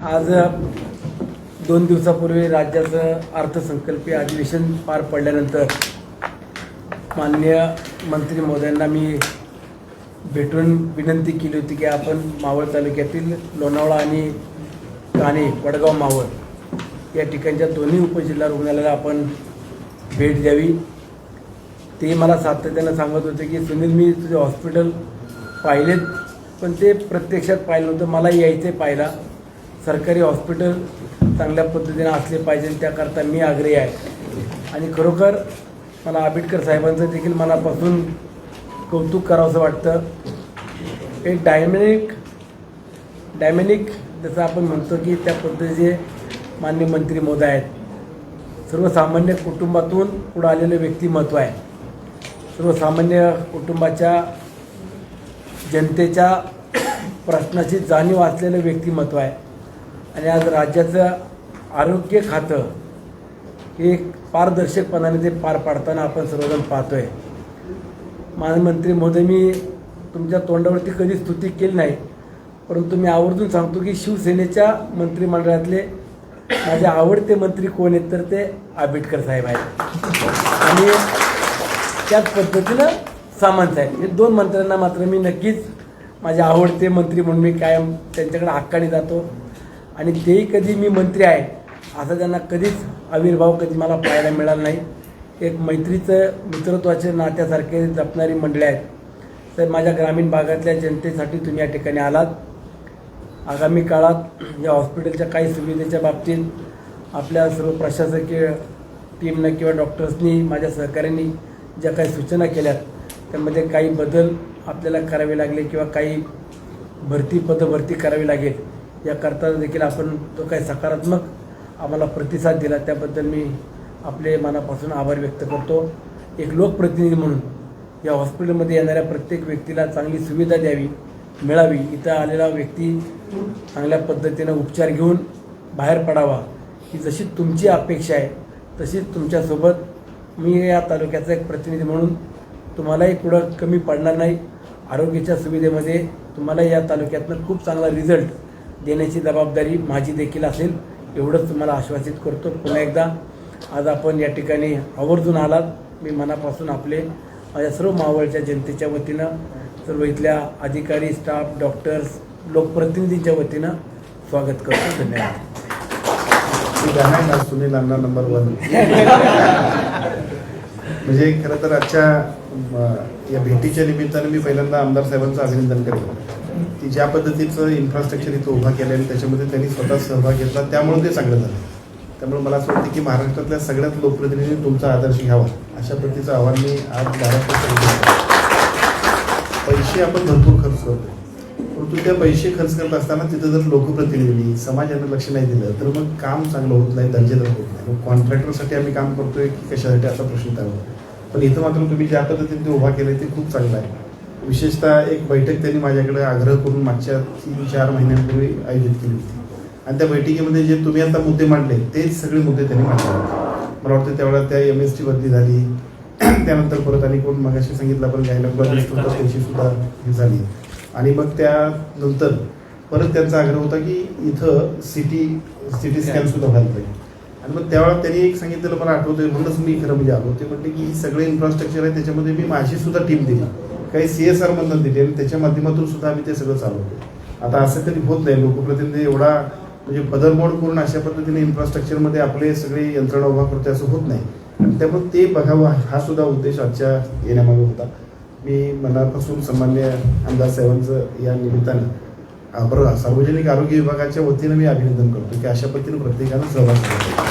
आज 2 दिवसापूर्वी राज्याचं अर्थसंकल्पीय अधिवेशन पार पडल्यानंतर माननीय मंत्री महोदयांना मी भेटून विनंती केली होती की आपण मावळ तालुक्यातील लोणावळा आणि काणे वडगाव मावळ या ठिकाणच्या दोन्ही उपजिल्हा रुग्णालयाला आपण भेट द्यावी। ते मला सातत्यानं सांगत होते की सुनील, मी तुझे हॉस्पिटल पाहिलेत पण ते प्रत्यक्षात पाहिलं नव्हतं, मला यायचे पाहिला। सरकारी हॉस्पिटल चांगल्या पद्धतीने असले पाहिजे त्याकरता मी आग्रही आहे। आणि खरोखर मला आंबेडकर साहेबांचं देखील मनापासून कौतुक करावंसं वाटतं। एक डायमॅनिक जसं आपण म्हणतो की त्या पद्धतीचे माननीय मंत्री महोदय आहेत। सर्वसामान्य कुटुंबातून पुढे आलेलं व्यक्तिमत्व आहे। सर्वसामान्य कुटुंबाच्या जनतेच्या प्रश्नाची जाणीव असलेलं व्यक्तिमत्व आहे। आणि आज राज्याचं आरोग्य खातं हे पारदर्शकपणाने ते पार पाडताना आपण सर्वजण पाहतोय। माननीय मंत्री महोदय, मी तुमच्या तोंडावरती कधी स्तुती केली नाही, परंतु मी आवर्जून सांगतो की शिवसेनेच्या मंत्रिमंडळातले माझे आवडते मंत्री कोण आहेत तर ते आंबेडकर साहेब आहेत आणि त्याच पद्धतीनं सामंत साहेब। हे दोन मंत्र्यांना मात्र मी नक्कीच माझे आवडते मंत्री म्हणून मी कायम त्यांच्याकडे हक्काने जातो। आणि तेही कधी मी मंत्री आहे असं त्यांना कधीच आविर्भाव कधी मला पाहायला मिळाला नाही। एक मैत्रीचं मित्रत्वाचे नात्यासारखे जपणारी मंडळी आहेत। तर माझ्या ग्रामीण भागातल्या जनतेसाठी तुम्ही या ठिकाणी आलात। आगामी काळात या हॉस्पिटलच्या काही सुविधेच्या बाबतीत आपल्या सर्व प्रशासकीय टीमनं किंवा डॉक्टर्सनी माझ्या सहकाऱ्यांनी ज्या काही सूचना केल्यात त्यामध्ये काही बदल आपल्याला करावे लागले किंवा काही पदभरती करावी लागेल याकरता देखील आपण तो काही सकारात्मक आम्हाला प्रतिसाद दिला त्याबद्दल मी आपले मनापासून आभार व्यक्त करतो। एक लोकप्रतिनिधी म्हणून या हॉस्पिटलमध्ये येणाऱ्या प्रत्येक व्यक्तीला चांगली सुविधा मिळावी, इथं आलेला व्यक्ती चांगल्या पद्धतीनं उपचार घेऊन बाहेर पडावा ही जशी तुमची अपेक्षा आहे तशीच तुमच्यासोबत मी या तालुक्याचा एक प्रतिनिधी म्हणून तुम्हालाही पुढं कमी पडणार नाही। आरोग्याच्या सुविधेमध्ये तुम्हाला या तालुक्यातनं खूप चांगला रिझल्ट देण्याची जबाबदारी माझी देखील असेल एवढंच तुम्हाला आश्वासित करतो। पुन्हा एकदा आज आपण या ठिकाणी आवर्जून आलात, मी मनापासून माझ्या सर्व मावळच्या जनतेच्या वतीनं, सर्व इथल्या अधिकारी, स्टाफ, डॉक्टर्स, लोकप्रतिनिधींच्या वतीनं स्वागत करतो। धन्यवाद। सुनील अण्णा नंबर 1 म्हणजे खरं तर आजच्या या भेटीच्या निमित्ताने मी पहिल्यांदा आमदार साहेबांचं अभिनंदन करतो की ज्या पद्धतीचं इन्फ्रास्ट्रक्चर इथं उभा केलं आणि त्याच्यामध्ये त्यांनी स्वतः सहभाग घेतला त्यामुळे ते चांगलं झालं। त्यामुळे मला असं वाटतं की महाराष्ट्रातल्या सगळ्यात लोकप्रतिनिधींनी तुमचा आदर्श घ्यावा अशा पद्धतीचं आव्हान मी आज महाराष्ट्रात पैसे आपण भरपूर खर्च करतो, परंतु त्या पैसे खर्च करत असताना तिथं जर लोकप्रतिनिधी समाजानं लक्ष नाही दिलं तर मग काम चांगलं होत नाही, दर्जेदार होत नाही। मग कॉन्ट्रॅक्टरसाठी आम्ही काम करतोय की कशासाठी असा प्रश्न तयार होतो। पण इथं मात्र तुम्ही ज्या पद्धतीने ते उभा केलं ते खूप चांगलं आहे। विशेषतः एक बैठक त्यांनी माझ्याकडे आग्रह करून मागच्या 3-4 महिन्यांपूर्वी आयोजित केली होती आणि त्या बैठकीमध्ये जे तुम्ही आता मुद्दे मांडले तेच सगळे मुद्दे त्यांनी मांडले। मला वाटतं त्यावेळेला त्या MST बदली झाली, त्यानंतर परत आणि कोण मगाशी सांगितलं आपण गायनॉलॉजिस्ट होता त्याची सुद्धा हे झाली आणि मग त्यानंतर परत त्यांचा आग्रह होता की इथं सिटी स्कॅन सुद्धा व्हायला पाहिजे। आणि मग त्यावेळेला त्यांनी एक सांगितलेलं मला आठवतंय, म्हणूनच मी खरं म्हणजे आलो, ते म्हणते की सगळे इन्फ्रास्ट्रक्चर आहे त्याच्यामध्ये मी माझी सुद्धा टीम दिली, काही CSR मधून दिली आणि त्याच्या माध्यमातून सुद्धा आम्ही ते सगळं चालवतो। आता असं कधी होत नाही, लोकप्रतिनिधी एवढा म्हणजे बदलमोड करून अशा पद्धतीने इन्फ्रास्ट्रक्चरमध्ये आपले सगळे यंत्रणा उभा करते असं होत नाही आणि त्यामुळे ते बघावं हा सुद्धा उद्देश आजच्या येण्यामागे होता। मी मनापासून सन्माननीय आमदार साहेबांचं या निमित्तानं सार्वजनिक आरोग्य विभागाच्या वतीनं मी अभिनंदन करतो की अशा पद्धतीने प्रत्येकानं सहभाग केला।